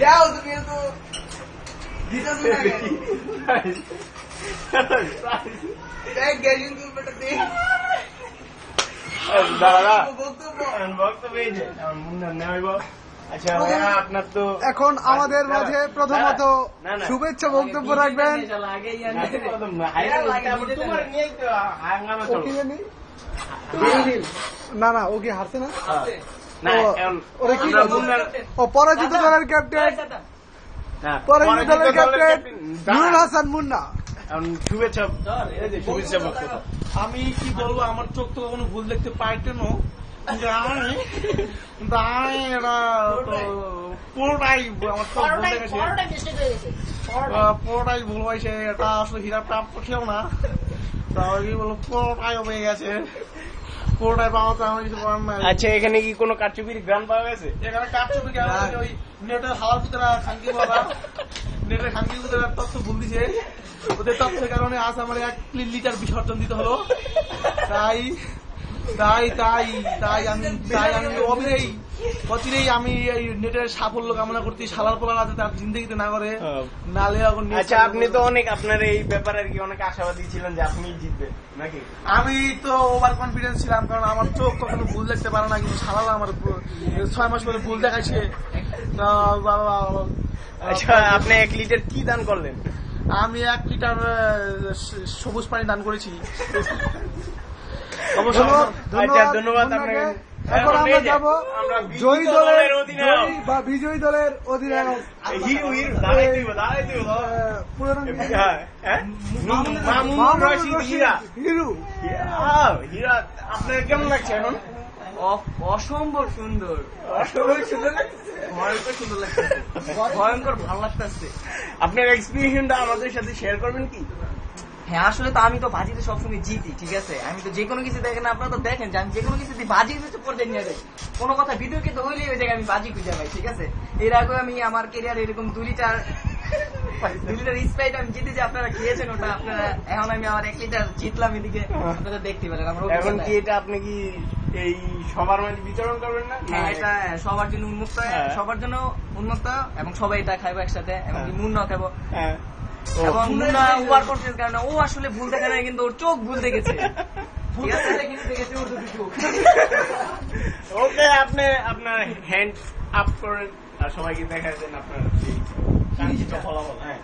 যাও তুমি তো দিতেছ না কেন এখন আমাদের মাঝে প্রথমত শুভেচ্ছা বক্তব্য রাখবেন না না ও কি হারছে না পরাজিত দলের ক্যাপ্টেন পরাজিত দলের ক্যাপ্টেন নুরুল হাসান মুন্না। শুভেচ্ছা শুভেচ্ছা আমি কি বলবো, আমার চোখ তো কখনো ভুল দেখতে পাই কেন পুরোটাই আমার চোখ ভুল দেখেছে, পুরোটাই ভুল হয়েছে। এটা আসলে হীরা প্রাপ্ত ছিল না, তাহলে বলবো পুরোটাই হয়ে গেছে, পুরোটাই পাওয়া তো আমার কিছু করার নাই। আচ্ছা, এখানে কি কোনো কারচুপির গ্রাম পাওয়া গেছে? এখানে কারচুপি গ্রাম ওই নেটের হাওয়ার ভিতরে খানকি বাবা নেটের খানকি ভিতরে তথ্য ভুল দিছে, ওদের তথ্যের কারণে আজ আমার 1 লিটার বিসর্জন দিতে হলো। তাই তাই তাই তাই আমি অচিরেই আমি এই নেটের সাফল্য কামনা করছি, শালার পোলা যাতে তার জিন্দগিতে না করে, নালে এখন। আচ্ছা, আপনি তো অনেক আপনার এই ব্যাপারে আর কি অনেক আশাবাদী ছিলেন যে আপনি জিতবেন নাকি? আমি তো ওভার কনফিডেন্স ছিলাম, কারণ আমার চোখ কখনো ভুল দেখতে পারে না, কিন্তু শালারা আমার 6 মাস পরে ভুল দেখাইছে। আচ্ছা, আপনি 1 লিটার কি দান করলেন? আমি 1 লিটার সবুজ পানি দান করেছি। ধন্যবাদ আপনাকে। এখন আমরা যাবো জয়ী দলের বা বিজয়ী দলের অধিনায়ক হিরু। আপনার কেমন লাগছে এখন? অসম্ভব সুন্দর, অসম্ভব সুন্দর লাগছে, ভয়ঙ্কর সুন্দর লাগছে, ভয়ঙ্কর ভালো লাগতেছে। আপনার এক্সপিরিয়েন্সটা আমাদের সাথে শেয়ার করবেন কি? হ্যাঁ, আসলে তো আমি তো বাজিতে সবসময় জিতি, ঠিক আছে। আমি তো যে কোনো কিছু দেখেন, আপনারা তো দেখেন যে আমি যে কোনো কিছু বাজি পর্যায়ে নিয়ে যাই। কোনো কথা ভিডিও কিন্তু হইলেই ওই জায়গায় আমি বাজি খুঁজে পাই, ঠিক আছে। এর আগে আমি আমার কেরিয়ার এরকম 2 লিটার স্প্রাইট আমি জিতেছি, আপনারা খেয়েছেন ওটা আপনারা। এখন আমি আমার 1 লিটার জিতলাম, এদিকে আপনারা দেখতে পারেন। এখন কি এটা আপনি কি এই সবার মাঝে বিতরণ করবেন না? হ্যাঁ, এটা সবার জন্য উন্মুক্ত, সবার জন্য উন্মুক্ত, এবং সবাই এটা খাইবো একসাথে, এমনকি মুন্না খাবো। এবং মুন্না ওভার কনফিডেন্স কারণে ও আসলে ভুল দেখে না, কিন্তু ওর চোখ ভুল দেখেছে। ওকে, আপনি আপনার হ্যান্ড আপ করেন আর সবাইকে দেখাচ্ছেন আপনার ফলাফল। হ্যাঁ,